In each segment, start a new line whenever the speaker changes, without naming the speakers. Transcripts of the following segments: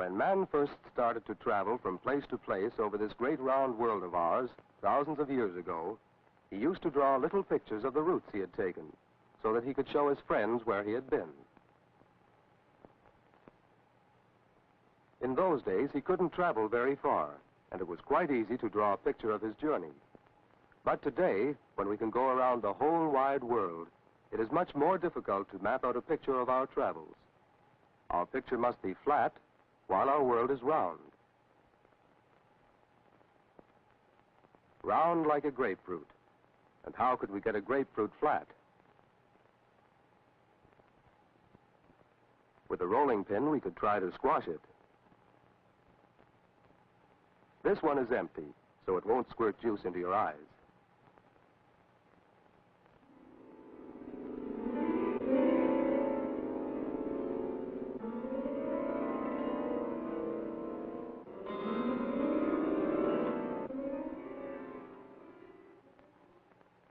When man first started to travel from place to place over this great round world of ours, thousands of years ago, he used to draw little pictures of the routes he had taken, so that he could show his friends where he had been. In those days, he couldn't travel very far, and it was quite easy to draw a picture of his journey. But today, when we can go around the whole wide world, it is much more difficult to map out a picture of our travels. Our picture must be flat, while our world is round. Round like a grapefruit. And how could we get a grapefruit flat? With a rolling pin, we could try to squash it. This one is empty, so it won't squirt juice into your eyes.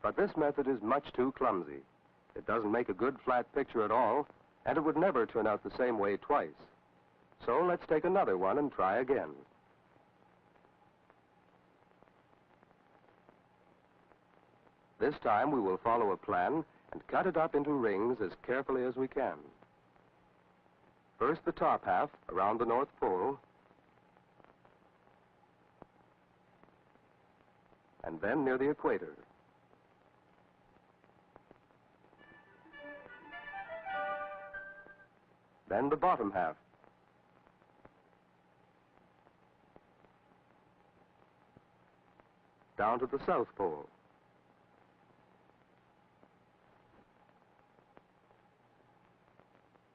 But this method is much too clumsy. It doesn't make a good flat picture at all, and it would never turn out the same way twice. So let's take another one and try again. This time we will follow a plan and cut it up into rings as carefully as we can. First the top half around the North Pole, and then near the equator. Then the bottom half. Down to the South Pole.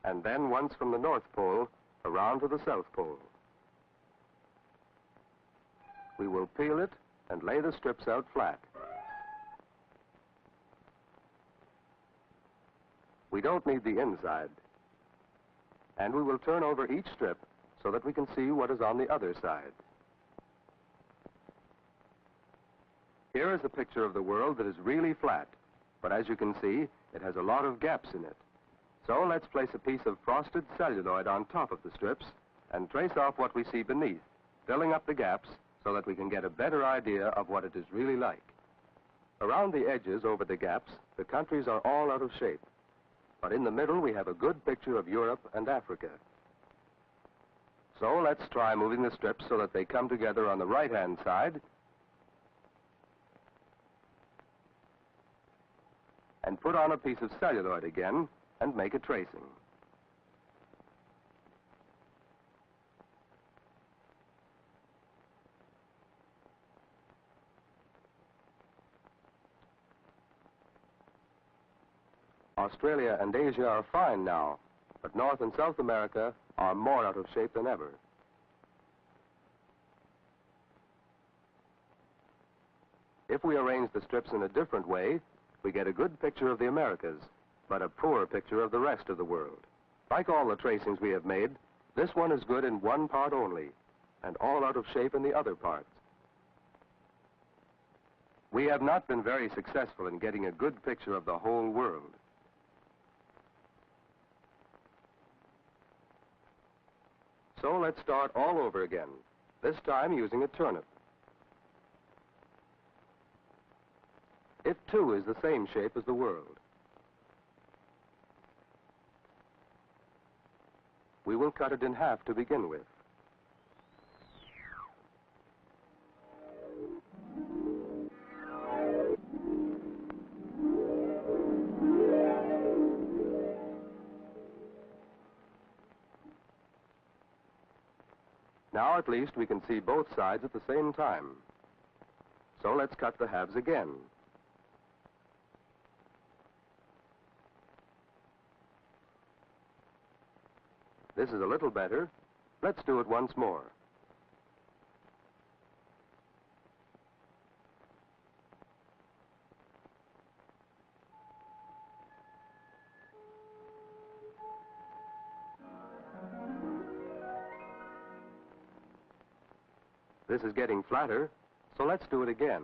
And then once from the North Pole, around to the South Pole. We will peel it and lay the strips out flat. We don't need the inside. And we will turn over each strip so that we can see what is on the other side. Here is a picture of the world that is really flat, but as you can see, it has a lot of gaps in it. So let's place a piece of frosted celluloid on top of the strips and trace off what we see beneath, filling up the gaps so that we can get a better idea of what it is really like. Around the edges over the gaps, the countries are all out of shape. But in the middle, we have a good picture of Europe and Africa. So let's try moving the strips so that they come together on the right-hand side and put on a piece of celluloid again and make a tracing. Australia and Asia are fine now, but North and South America are more out of shape than ever. If we arrange the strips in a different way, we get a good picture of the Americas, but a poor picture of the rest of the world. Like all the tracings we have made, this one is good in one part only, and all out of shape in the other parts. We have not been very successful in getting a good picture of the whole world. So let's start all over again, this time using a turnip. It too is the same shape as the world. We will cut it in half to begin with. Now at least we can see both sides at the same time. So let's cut the halves again. This is a little better. Let's do it once more. This is getting flatter, so let's do it again.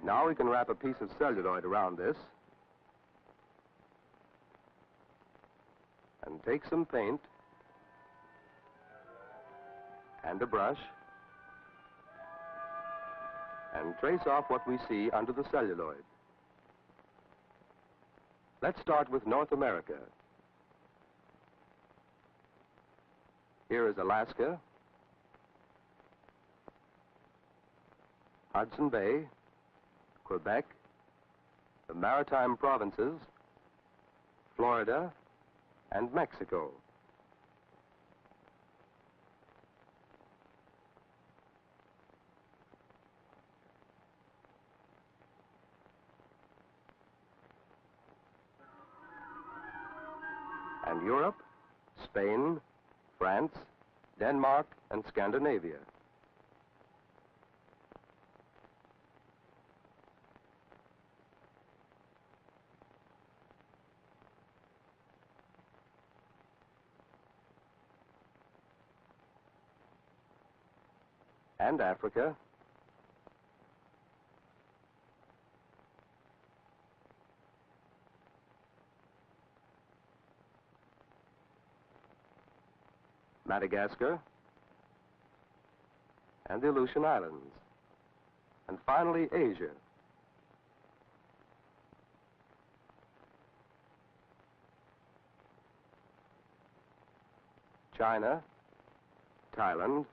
Now we can wrap a piece of celluloid around this and take some paint and a brush and trace off what we see under the celluloid. Let's start with North America. Here is Alaska, Hudson Bay, Quebec, the Maritime Provinces, Florida, and Mexico. And Europe, Spain, France, Denmark, and Scandinavia. And Africa, Madagascar, and the Aleutian Islands, and finally Asia. China, Thailand,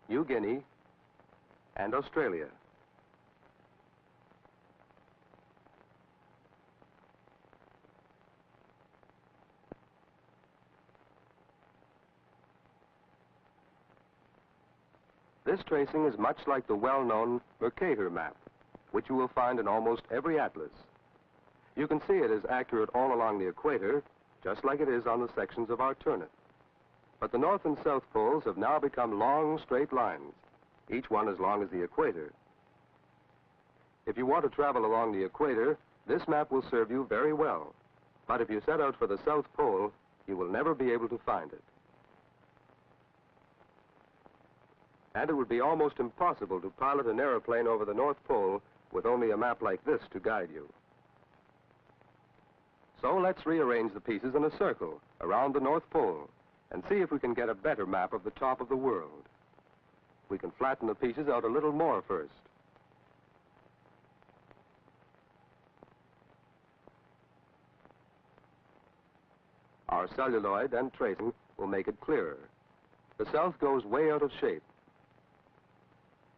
New Guinea, and Australia. This tracing is much like the well-known Mercator map, which you will find in almost every atlas. You can see it is accurate all along the equator, just like it is on the sections of our turnip. But the North and South poles have now become long, straight lines, each one as long as the equator. If you want to travel along the equator, this map will serve you very well. But if you set out for the South Pole, you will never be able to find it. And it would be almost impossible to pilot an airplane over the North Pole with only a map like this to guide you. So let's rearrange the pieces in a circle around the North Pole and see if we can get a better map of the top of the world. We can flatten the pieces out a little more first. Our celluloid and tracing will make it clearer. The South goes way out of shape,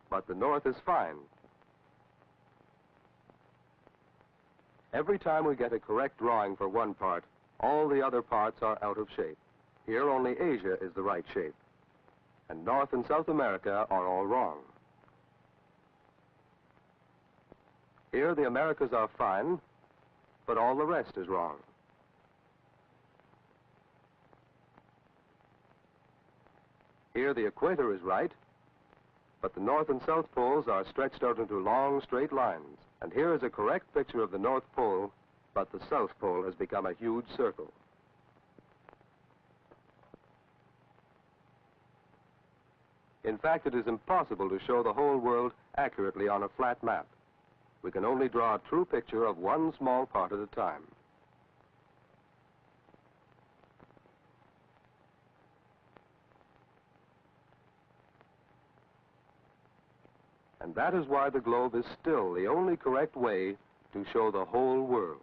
but the North is fine. Every time we get a correct drawing for one part, all the other parts are out of shape. Here only Asia is the right shape, and North and South America are all wrong. Here the Americas are fine, but all the rest is wrong. Here the equator is right, but the North and South poles are stretched out into long, straight lines. And here is a correct picture of the North Pole, but the South Pole has become a huge circle. In fact, it is impossible to show the whole world accurately on a flat map. We can only draw a true picture of one small part at a time. And that is why the globe is still the only correct way to show the whole world.